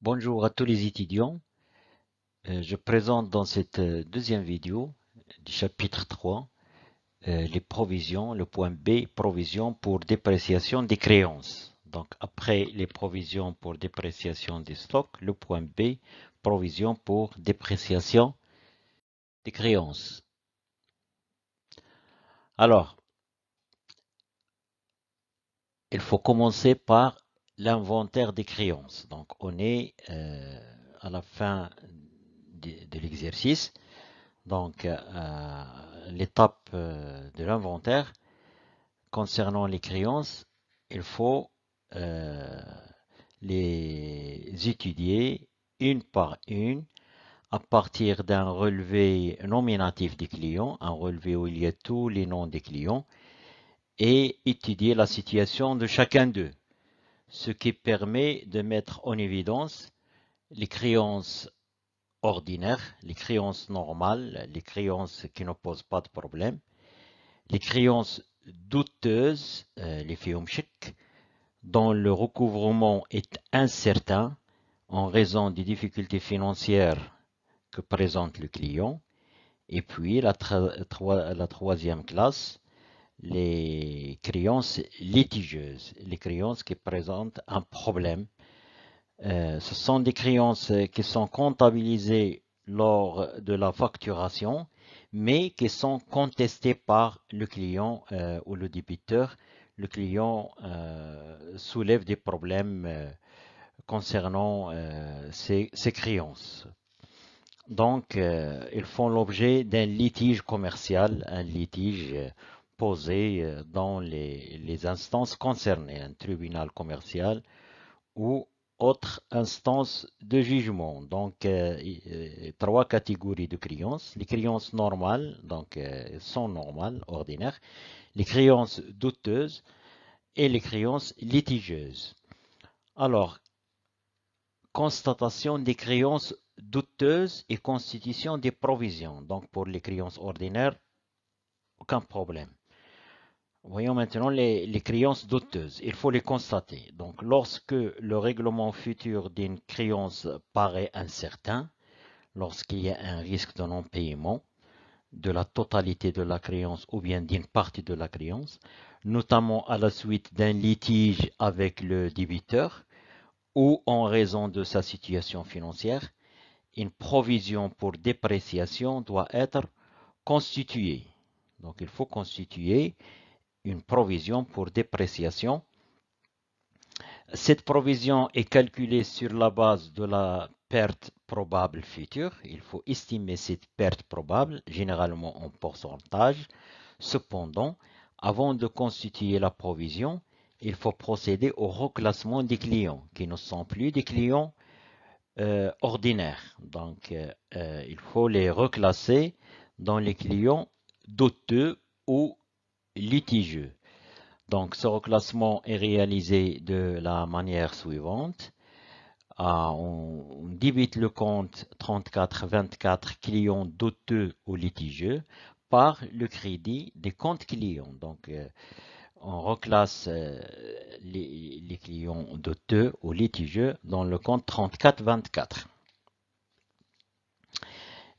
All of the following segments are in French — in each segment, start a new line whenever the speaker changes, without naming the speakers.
Bonjour à tous les étudiants. Je présente dans cette deuxième vidéo du chapitre 3 les provisions, le point B, provisions pour dépréciation des créances. Donc après les provisions pour dépréciation des stocks, le point B, provisions pour dépréciation des créances. Alors, il faut commencer par l'inventaire des créances. Donc on est à la fin de l'exercice. Donc, l'étape de l'inventaire concernant les créances, il faut euh, les étudier une par une à partir d'un relevé nominatif des clients, un relevé où il y a tous les noms des clients, et étudier la situation de chacun d'eux, ce qui permet de mettre en évidence les créances ordinaires, les créances normales, les créances qui ne posent pas de problème, les créances douteuses, les fiumchik, dont le recouvrement est incertain en raison des difficultés financières que présente le client, et puis la troisième classe, les créances litigieuses, les créances qui présentent un problème. Ce sont des créances qui sont comptabilisées lors de la facturation, mais qui sont contestées par le client ou le débiteur. Le client soulève des problèmes concernant ces créances. Donc, ils font l'objet d'un litige commercial, un litige posé dans les instances concernées, un tribunal commercial ou autre instance de jugement. Donc, trois catégories de créances. Les créances normales, donc sont normales, ordinaires. Les créances douteuses et les créances litigieuses. Alors, constatation des créances douteuses et constitution des provisions. Donc, pour les créances ordinaires, aucun problème. Voyons maintenant les créances douteuses. Il faut les constater. Donc, lorsque le règlement futur d'une créance paraît incertain, lorsqu'il y a un risque de non-paiement de la totalité de la créance ou bien d'une partie de la créance, notamment à la suite d'un litige avec le débiteur ou en raison de sa situation financière, une provision pour dépréciation doit être constituée. Donc, il faut constituer une provision pour dépréciation. Cette provision est calculée sur la base de la perte probable future. Il faut estimer cette perte probable, généralement en pourcentage. Cependant, avant de constituer la provision, il faut procéder au reclassement des clients qui ne sont plus des clients ordinaires. Donc, il faut les reclasser dans les clients douteux ou litigieux. Donc, ce reclassement est réalisé de la manière suivante. On débite le compte 3424 clients douteux ou litigieux par le crédit des comptes clients. Donc, on reclasse les clients douteux ou litigieux dans le compte 3424.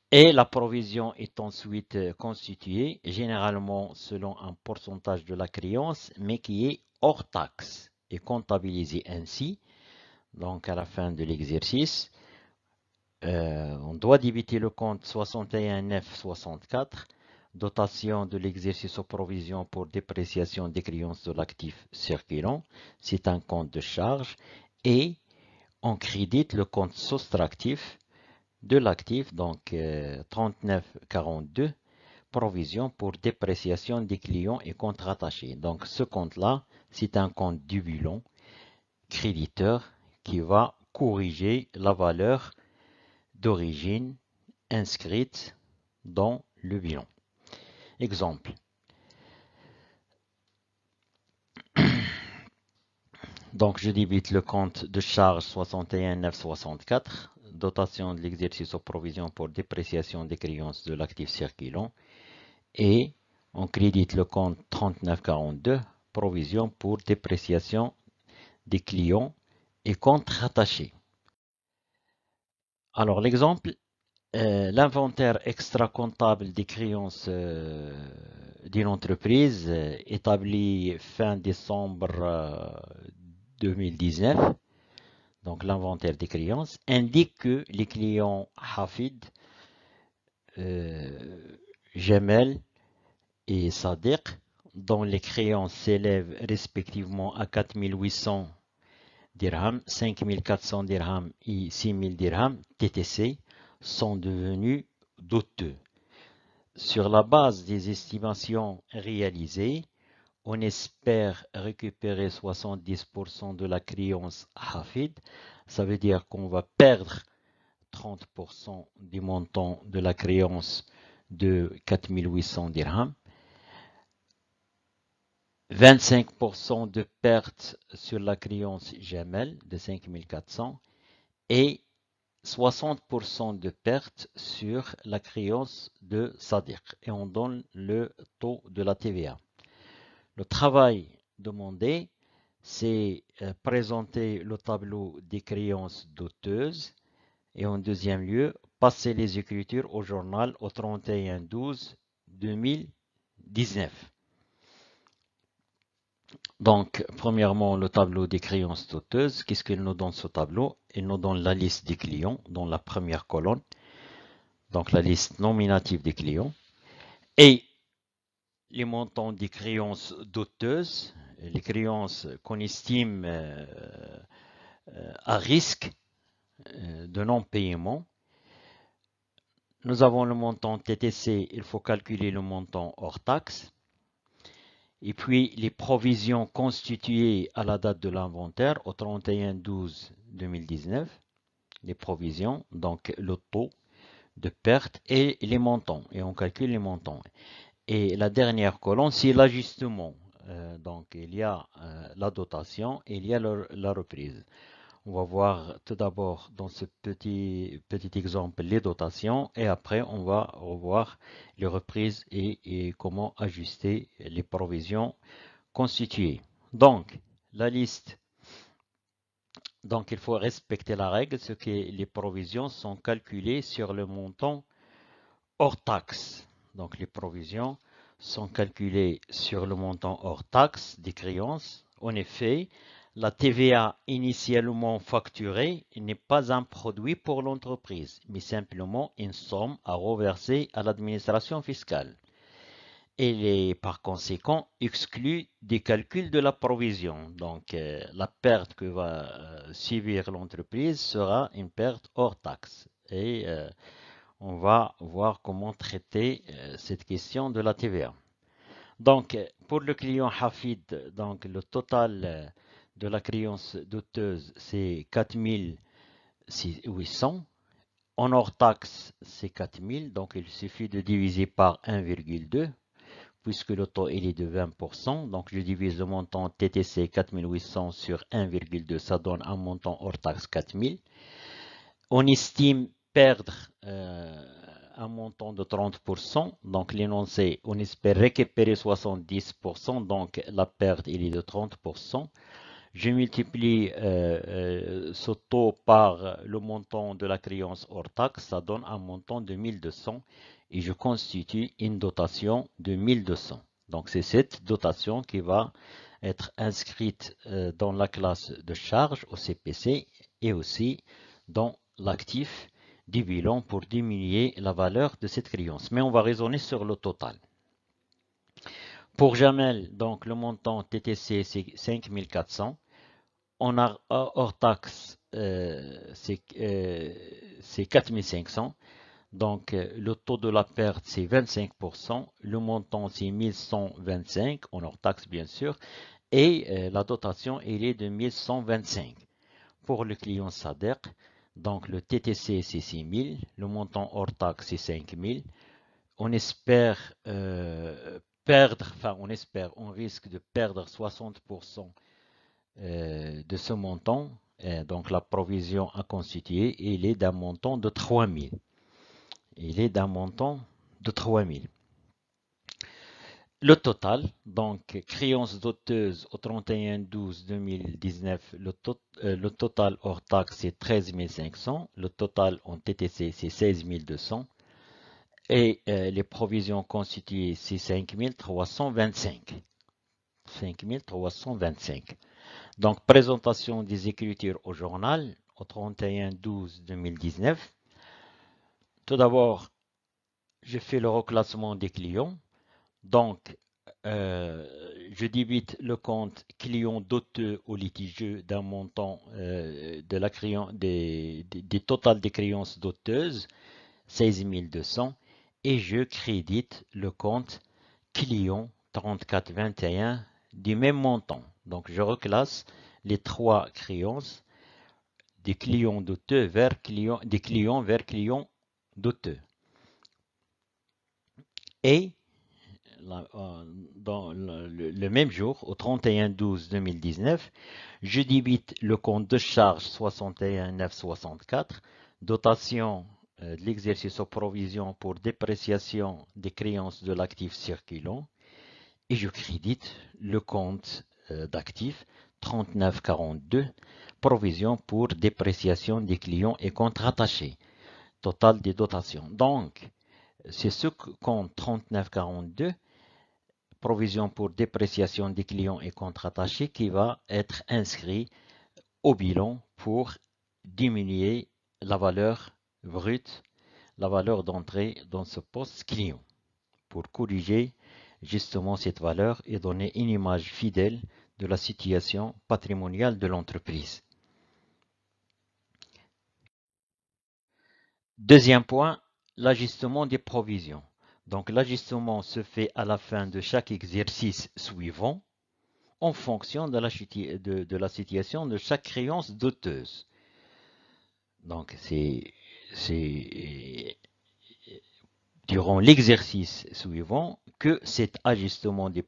Et la provision est ensuite constituée, généralement selon un pourcentage de la créance, mais qui est hors taxe et comptabilisée ainsi. Donc à la fin de l'exercice, on doit débiter le compte 61,964, dotation de l'exercice aux provisions pour dépréciation des créances de l'actif circulant. C'est un compte de charge. Et on crédite le compte soustractif de l'actif, donc 39,42, provision pour dépréciation des clients et comptes rattachés. Donc ce compte-là, c'est un compte du bilan créditeur qui va corriger la valeur d'origine inscrite dans le bilan. Exemple. Donc je débite le compte de charge 61,964, dotation de l'exercice aux provisions pour dépréciation des créances de l'actif circulant, et on crédite le compte 3942, provision pour dépréciation des clients et comptes rattachés. Alors, l'exemple, l'inventaire extra-comptable des créances d'une entreprise établi fin décembre 2019, donc l'inventaire des créances, indique que les clients Hafid, Gemel et Sadiq, dont les créances s'élèvent respectivement à 4800 dirhams, 5400 dirhams et 6000 dirhams TTC, sont devenus douteux. Sur la base des estimations réalisées, on espère récupérer 70% de la créance Hafid. Ça veut dire qu'on va perdre 30% du montant de la créance de 4800 dirhams. 25% de perte sur la créance Jamel de 5400 et 60% de perte sur la créance de Sadiq. Et on donne le taux de la TVA. Le travail demandé, c'est présenter le tableau des créances douteuses et en deuxième lieu, passer les écritures au journal au 31/12/2019. Donc, premièrement, le tableau des créances douteuses. Qu'est-ce qu'il nous donne ce tableau? Il nous donne la liste des clients dans la première colonne, donc la liste nominative des clients, et les montants des créances douteuses, les créances qu'on estime à risque de non-paiement. Nous avons le montant TTC, il faut calculer le montant hors taxe. Et puis les provisions constituées à la date de l'inventaire au 31/12/2019. Les provisions, donc le taux de perte et les montants. Et on calcule les montants. Et la dernière colonne, c'est l'ajustement. Donc il y a la dotation et il y a la reprise. On va voir tout d'abord dans ce petit exemple les dotations et après on va revoir les reprises et comment ajuster les provisions constituées. Donc, la liste. Donc, il faut respecter la règle, ce que les provisions sont calculées sur le montant hors taxe. Donc, les provisions sont calculées sur le montant hors taxe des créances. En effet, la TVA initialement facturée n'est pas un produit pour l'entreprise, mais simplement une somme à reverser à l'administration fiscale. Elle est par conséquent exclue des calculs de la provision. Donc, la perte que va subir l'entreprise sera une perte hors taxe. Et on va voir comment traiter cette question de la TVA. Donc, pour le client Hafid, donc le total de la créance douteuse, c'est 4800. En hors taxe, c'est 4000. Donc, il suffit de diviser par 1,2, puisque le taux il est de 20%. Donc, je divise le montant TTC 4800 sur 1,2, ça donne un montant hors taxe 4000. On estime perdre un montant de 30%, donc l'énoncé, on espère récupérer 70%, donc la perte il est de 30%. Je multiplie ce taux par le montant de la créance hors taxe, ça donne un montant de 1200 et je constitue une dotation de 1200. Donc c'est cette dotation qui va être inscrite dans la classe de charge au CPC et aussi dans l'actif du bilan pour diminuer la valeur de cette créance. Mais on va raisonner sur le total. Pour Jamel, donc le montant TTC c'est 5400. On a hors taxe, c'est 4500. Donc le taux de la perte c'est 25%. Le montant c'est 1125 en hors taxe bien sûr. Et la dotation elle est de 1125. Pour le client Sadiq, donc le TTC c'est 6000, le montant hors taxe c'est 5000. On espère on risque de perdre 60% de ce montant. Donc la provision à constituer, il est d'un montant de 3000. Il est d'un montant de 3000. Le total, donc créances doteuses au 31/12/2019, le total hors taxe c'est 13 500, le total en TTC c'est 16 200 et les provisions constituées c'est 5 325. 5 325. Donc présentation des écritures au journal au 31/12/2019. Tout d'abord, je fais le reclassement des clients. Donc, je débite le compte client doteux ou litigieux d'un montant des totales des créances doteuses, 16 200, et je crédite le compte client 3421 du même montant. Donc, je reclasse les trois créances des clients doteux des clients vers clients doteux. Et dans le même jour, au 31/12/2019, je débite le compte de charge 61 964, dotation de l'exercice aux provisions pour dépréciation des créances de l'actif circulant, et je crédite le compte d'actifs 3942, provision pour dépréciation des clients et comptes rattachés, total des dotations. Donc, c'est ce compte 3942, provision pour dépréciation des clients et comptes rattachés, qui va être inscrit au bilan pour diminuer la valeur brute, la valeur d'entrée dans ce poste client, pour corriger justement cette valeur et donner une image fidèle de la situation patrimoniale de l'entreprise. Deuxième point, l'ajustement des provisions. Donc l'ajustement se fait à la fin de chaque exercice suivant en fonction de la situation de chaque créance doteuse. Donc c'est durant l'exercice suivant que cet ajustement de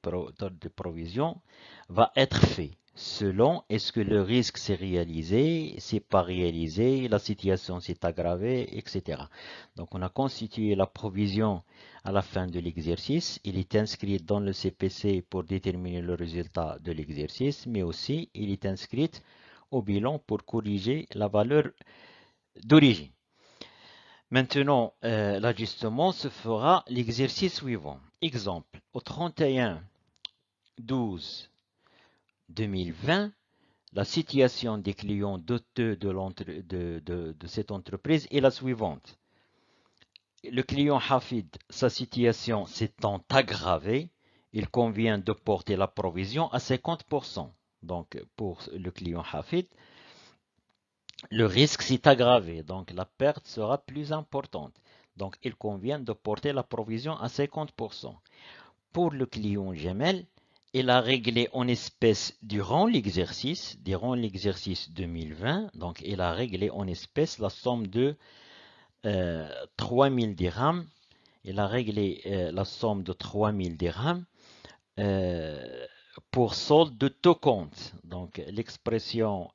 provision va être fait. Selon est-ce que le risque s'est réalisé, s'est pas réalisé, la situation s'est aggravée, etc. Donc on a constitué la provision à la fin de l'exercice. Il est inscrit dans le CPC pour déterminer le résultat de l'exercice, mais aussi il est inscrit au bilan pour corriger la valeur d'origine. Maintenant, l'ajustement se fera l'exercice suivant. Exemple, au 31/12/2020, la situation des clients doteux de cette entreprise est la suivante. Le client Hafid, sa situation s'étant aggravée, il convient de porter la provision à 50%. Donc, pour le client Hafid, le risque s'est aggravé, donc la perte sera plus importante. Donc, il convient de porter la provision à 50%. Pour le client Gemel, il a réglé en espèces durant l'exercice 2020. Donc, il a réglé en espèces la somme de 3000 dirhams. Il a réglé la somme de 3000 dirhams pour solde de tout compte. Donc, l'expression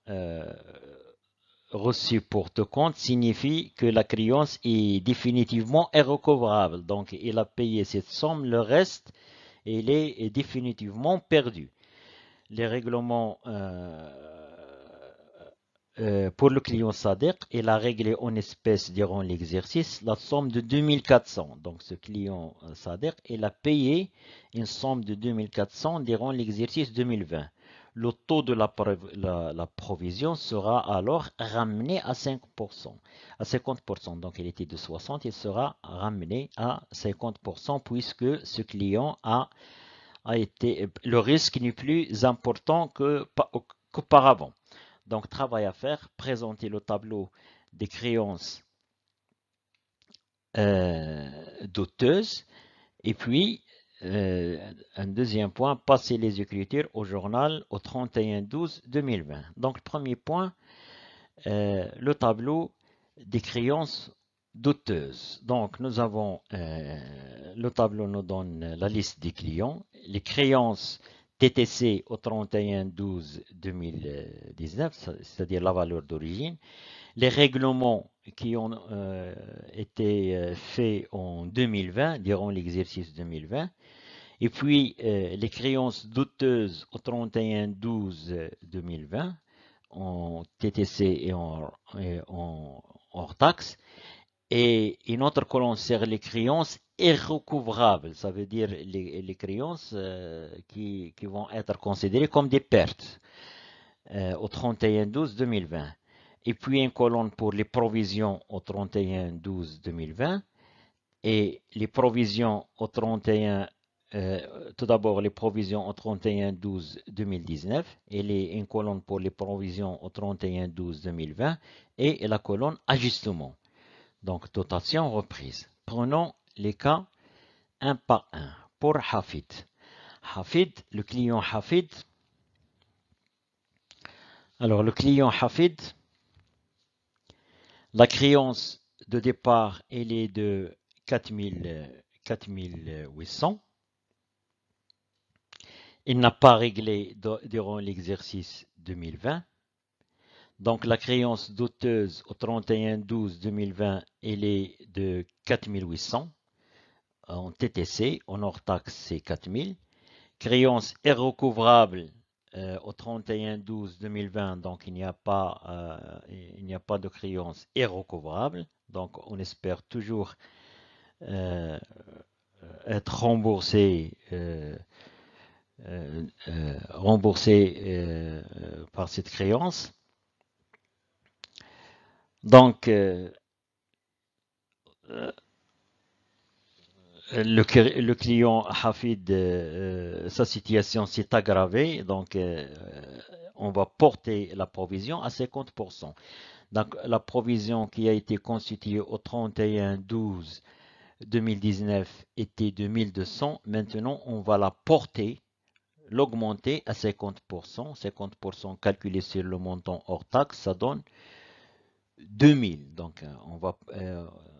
reçu pour tout compte signifie que la créance est définitivement irrecouvrable. Donc, il a payé cette somme, le reste, il est définitivement perdu. Les règlements pour le client Sadiq, il a réglé en espèces durant l'exercice la somme de 2400. Donc, ce client Sadiq, il a payé une somme de 2400 durant l'exercice 2020. Le taux de la provision sera alors ramené à 5%, à 50%. Donc, il était de 60, il sera ramené à 50% puisque ce client a été, le risque n'est plus important qu'auparavant. Donc, travail à faire, présenter le tableau des créances doteuses. Et puis, un deuxième point, passer les écritures au journal au 31/12/2020. Donc, le premier point, le tableau des créances doteuses. Donc, nous avons, le tableau nous donne la liste des clients, les créances TTC au 31/12/2019, c'est-à-dire la valeur d'origine, les règlements qui ont été faits en 2020, durant l'exercice 2020, Et puis, les créances douteuses au 31/12/2020 en TTC et en hors taxe. Et une autre colonne sert les créances irrecouvrables, ça veut dire les créances qui vont être considérées comme des pertes au 31/12/2020. Et puis une colonne pour les provisions au 31/12/2020 et les provisions au 31, tout d'abord les provisions au 31/12/2019 et une colonne pour les provisions au 31/12/2020 et la colonne ajustement. Donc dotation reprise. Prenons les cas un par un. Pour Hafid. Hafid, le client Hafid. Alors le client Hafid, la créance de départ, elle est de 4800. Il n'a pas réglé durant l'exercice 2020. Donc la créance douteuse au 31/12/2020, elle est de 4800. En TTC, en hors taxe, c'est 4000. Créance irrecouvrable au 31/12/2020, donc il n'y a pas de créance irrecouvrable. Donc on espère toujours être remboursé par cette créance. Donc le client Hafid, sa situation s'est aggravée, donc on va porter la provision à 50%. Donc la provision qui a été constituée au 31/12/2019 était de 1200. Maintenant, on va la porter, l'augmenter à 50%. 50% calculé sur le montant hors taxe, ça donne 2000. Donc,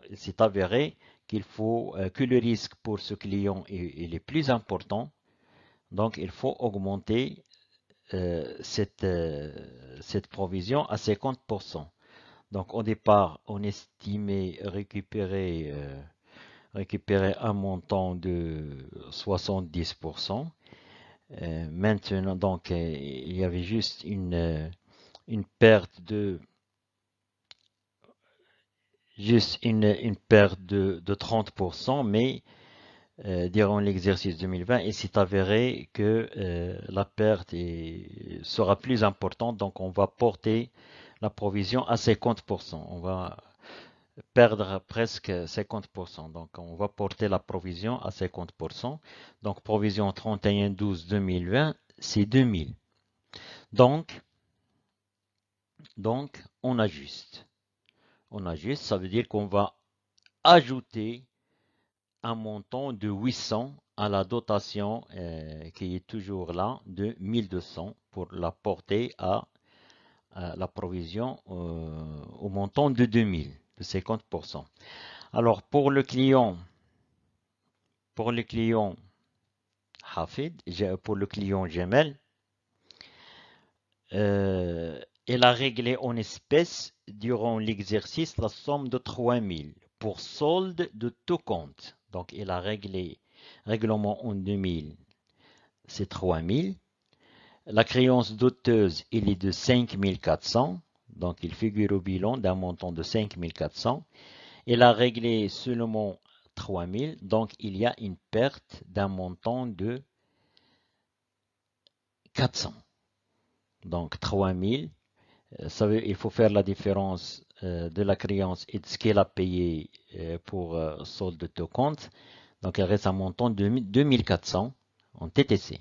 il s'est avéré qu'il faut que le risque pour ce client est plus important. Donc, il faut augmenter cette provision à 50%. Donc, au départ, on estimait récupérer un montant de 70%. Maintenant, donc, il y avait juste une perte de de 30%, mais durant l'exercice 2020, il s'est avéré que la perte sera plus importante, donc on va porter la provision à 50%. On va perdre presque 50%, donc on va porter la provision à 50%. Donc provision 31/12/2020, c'est 2000. Donc on ajuste. Ça veut dire qu'on va ajouter un montant de 800 à la dotation qui est toujours là de 1200 pour la porter à la provision au montant de 2000, de 50%. Alors pour le client Hafid, pour le client Gemel, elle a réglé en espèces durant l'exercice la somme de 3000 pour solde de tout compte. Donc, elle a réglé règlement en 2000, c'est 3000. La créance douteuse, il est de 5400. Donc, il figure au bilan d'un montant de 5400. Elle a réglé seulement 3000. Donc, il y a une perte d'un montant de 400. Donc, 3000. Il faut faire la différence de la créance et de ce qu'elle a payé pour solde de tout compte. Donc, il reste un montant de 2400 en TTC.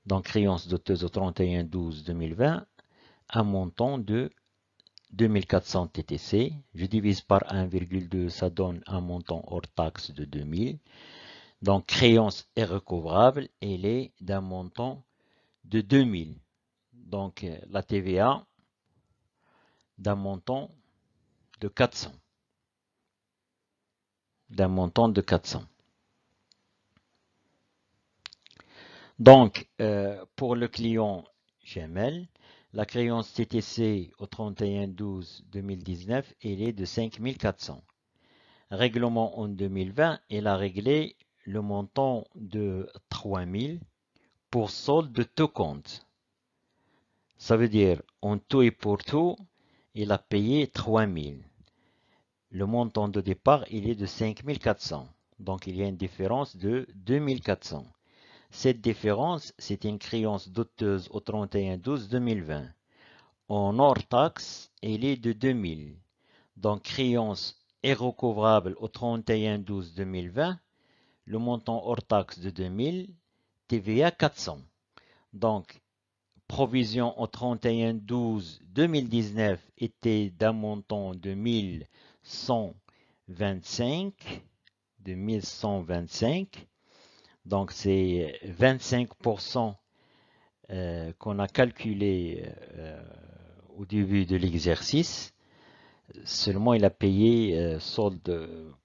Donc, créance douteuse au 31/12/2020, un montant de 2400 TTC. Je divise par 1,2, ça donne un montant hors taxe de 2000. Donc, créance irrecouvrable, elle est d'un montant de 2000. Donc, la TVA d'un montant de 400. Donc, pour le client GML, la créance TTC au 31/12/2019, elle est de 5400. Règlement en 2020, elle a réglé le montant de 3000 pour solde de tout compte. Ça veut dire, en tout et pour tout, il a payé 3000. Le montant de départ, il est de 5400. Donc, il y a une différence de 2400. Cette différence, c'est une créance douteuse au 31/12/2020. En hors taxe, elle est de 2000. Donc, créance est recouvrable au 31/12/2020. Le montant hors taxe de 2000, TVA 400. Donc, provision au 31/12/2019 était d'un montant de 1125. Donc, c'est 25% qu'on a calculé au début de l'exercice. Seulement, il a payé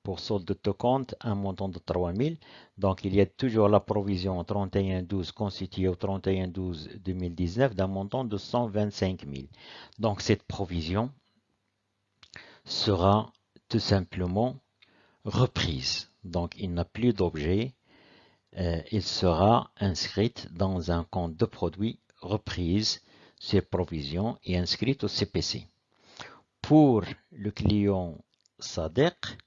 pour solde de tout compte un montant de 3000. Donc, il y a toujours la provision au 31/12 constituée au 31/12/2019 d'un montant de 125 000. Donc, cette provision sera tout simplement reprise. Donc, il n'a plus d'objet. Il sera inscrite dans un compte de produits reprise, ces provisions et inscrite au CPC. Pour le client Sadek,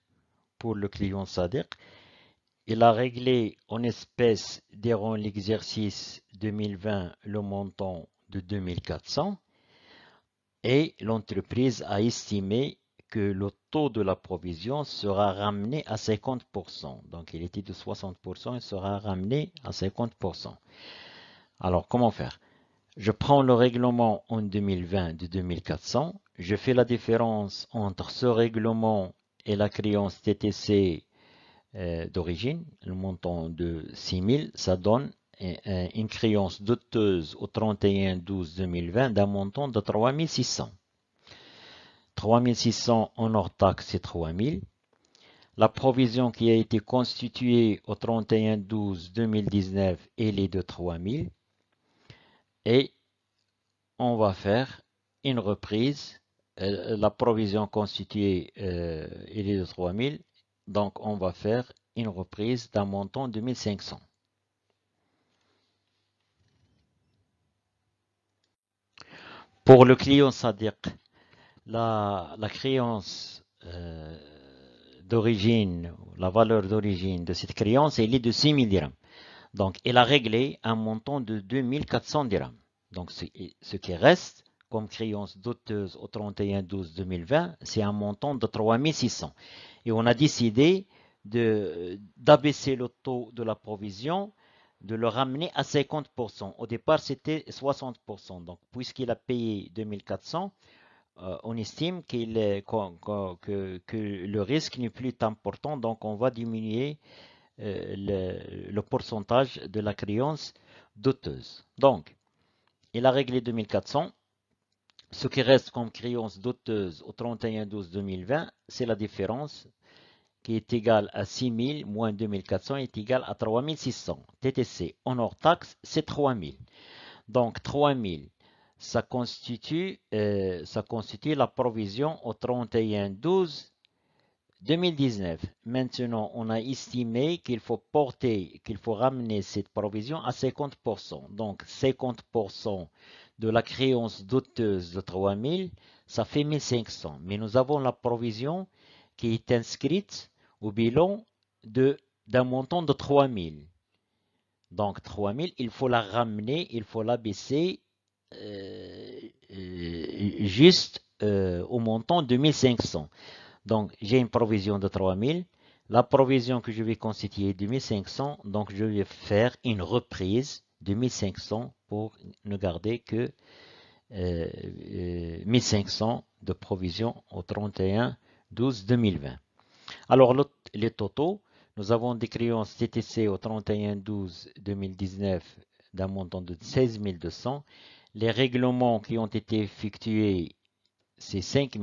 il a réglé en espèces durant l'exercice 2020 le montant de 2400 et l'entreprise a estimé que le taux de la provision sera ramené à 50%. Donc il était de 60%, il sera ramené à 50%. Alors comment faire? Je prends le règlement en 2020 de 2400, je fais la différence entre ce règlement et la créance TTC d'origine, le montant de 6000, ça donne une créance douteuse au 31/12/2020 d'un montant de 3600. 3600 en hors taxe, c'est 3000. La provision qui a été constituée au 31/12/2019, elle est de 3000. Et on va faire une reprise. La provision constituée, elle est de 3000. Donc, on va faire une reprise d'un montant de 1500. Pour le client Sadiq, la créance d'origine, la valeur d'origine de cette créance, elle est de 6000 dirhams. Donc, elle a réglé un montant de 2400 dirhams. Donc, ce qui reste comme créance douteuse au 31/12/2020, c'est un montant de 3600. Et on a décidé d'abaisser le taux de la provision, de le ramener à 50%. Au départ, c'était 60%. Donc, puisqu'il a payé 2400, on estime que le risque n'est plus important. Donc, on va diminuer le pourcentage de la créance douteuse. Donc, il a réglé 2400. Ce qui reste comme créance douteuse au 31/12/2020, c'est la différence qui est égale à 6000 moins 2400 est égale à 3600. TTC en hors taxe, c'est 3000. Donc 3000, ça constitue la provision au 31/12/2019. Maintenant, on a estimé qu'il faut ramener cette provision à 50%. Donc 50% de la créance douteuse de 3000, ça fait 1500. Mais nous avons la provision qui est inscrite au bilan d'un montant de 3000. Donc 3000, il faut la ramener, il faut la baisser juste au montant de 1500. Donc j'ai une provision de 3000. La provision que je vais constituer est de 1500. Donc je vais faire une reprise de 1500 pour ne garder que 1500 de provision au 31/12/2020. Alors, les totaux, nous avons des créances TTC au 31/12/2019 d'un montant de 16 200. Les règlements qui ont été effectués, c'est 5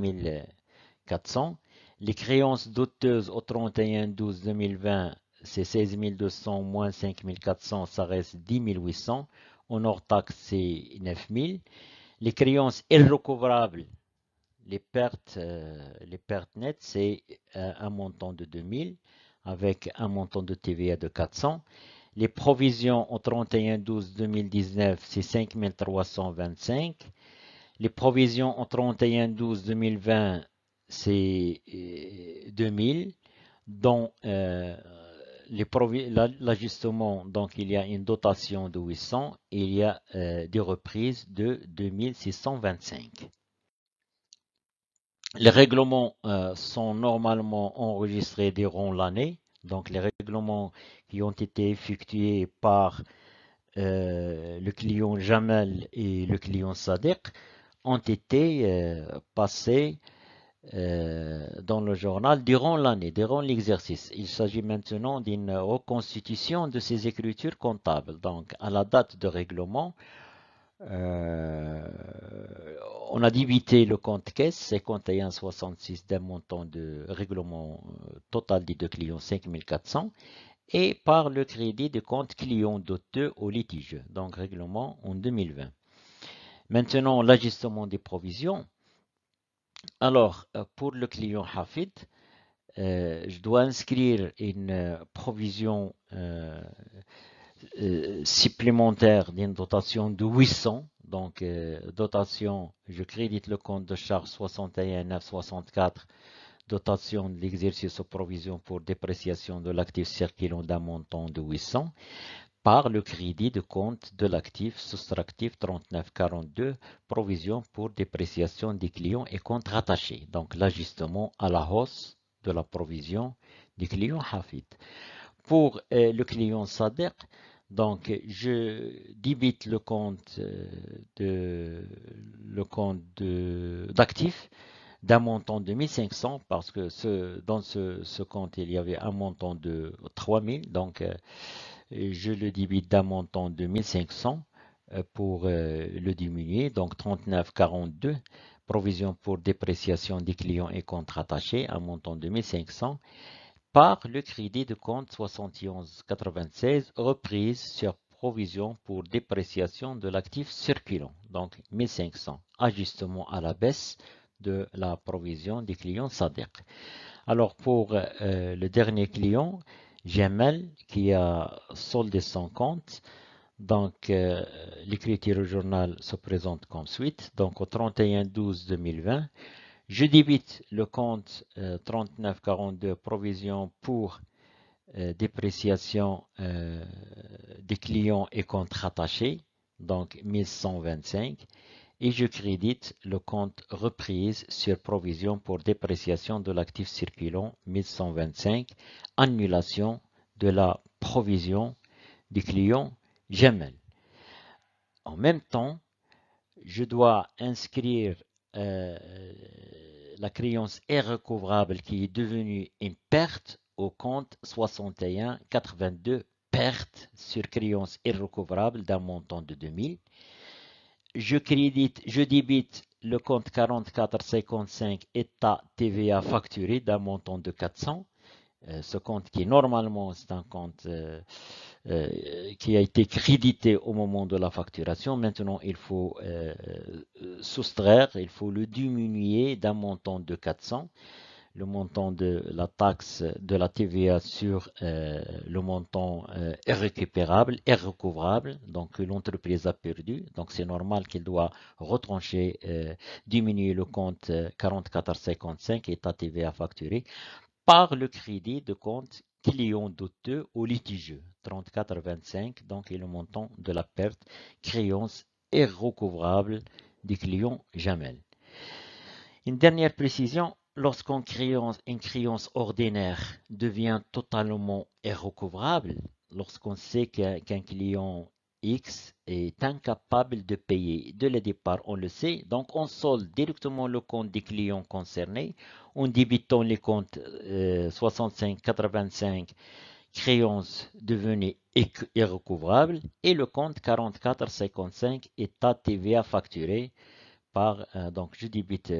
400. Les créances douteuses au 31/12/2020, c'est 16 200 moins 5 400, ça reste 10 800. En hors taxe, c'est 9 000. Les créances irrecouvrables, les pertes nettes, c'est un montant de 2000. avec un montant de TVA de 400. Les provisions au 31/12/2019, c'est 5 325. Les provisions au 31/12/2020, c'est 2000, dont l'ajustement, donc il y a une dotation de 800 et il y a des reprises de 2625. Les règlements sont normalement enregistrés durant l'année. Donc les règlements qui ont été effectués par le client Jamel et le client Sadiq ont été passés dans le journal durant l'année, durant l'exercice. Il s'agit maintenant d'une reconstitution de ces écritures comptables. Donc, à la date de règlement, euh, on a débité le compte caisse, 51,66 d'un montant de règlement total des deux clients, 5400, et par le crédit de compte client doteux au litige, donc règlement en 2020. Maintenant, l'ajustement des provisions. Alors, pour le client Hafid, je dois inscrire une provision supplémentaire d'une dotation de 800. Donc, dotation, je crédite le compte de charge 61 964, dotation de l'exercice aux provisions pour dépréciation de l'actif circulant d'un montant de 800, par le crédit de compte de l'actif soustractif 3942, provision pour dépréciation des clients et comptes rattachés. Donc, l'ajustement à la hausse de la provision du client Hafid. Pour le client Sadiq, donc je débite le compte d'actifs d'un montant de 1500 parce que dans ce compte il y avait un montant de 3000, donc je le débite d'un montant de 1500 pour le diminuer, donc 39,42, provision pour dépréciation des clients et comptes rattachés, un montant de 1500, par le crédit de compte 71,96, reprise sur provision pour dépréciation de l'actif circulant, donc 1500, ajustement à la baisse de la provision des clients Sadiq. Alors pour le dernier client, Jamel, qui a soldé son compte, donc l'écriture au journal se présente comme suite. Donc au 31/12/2020, je débite le compte 3942 provision pour dépréciation des clients et comptes rattachés, donc 1125, et je crédite le compte reprise sur provision pour dépréciation de l'actif circulant 1125, annulation de la provision du client Jamel. En même temps, je dois inscrire euh, la créance irrecouvrable qui est devenue une perte au compte 6182, perte sur créance irrecouvrable d'un montant de 2000. Je débite le compte 4455 état TVA facturé d'un montant de 400. Ce compte qui normalement c'est un compte qui a été crédité au moment de la facturation. Maintenant, il faut soustraire, il faut le diminuer d'un montant de 400. Le montant de la taxe de la TVA sur le montant irrécupérable, irrecouvrable, donc que l'entreprise a perdu. Donc c'est normal qu'il doit retrancher, diminuer le compte 4455 état TVA facturé par le crédit de compte client doteux au litigieux 34,25, donc est le montant de la perte créance irrecouvrable du client Jamel. Une dernière précision, lorsqu'une créance ordinaire devient totalement irrecouvrable, lorsqu'on sait qu'un client X est incapable de payer dès le départ, on le sait, donc on solde directement le compte des clients concernés en débitant les comptes 65-85 créances devenues irrécouvrables et le compte 44-55 état TVA facturé par, donc je débite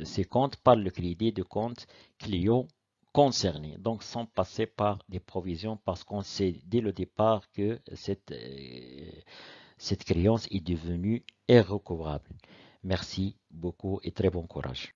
ces comptes par le crédit de compte client concernés, donc sans passer par des provisions parce qu'on sait dès le départ que cette créance est devenue irrecouvrable. Merci beaucoup et très bon courage.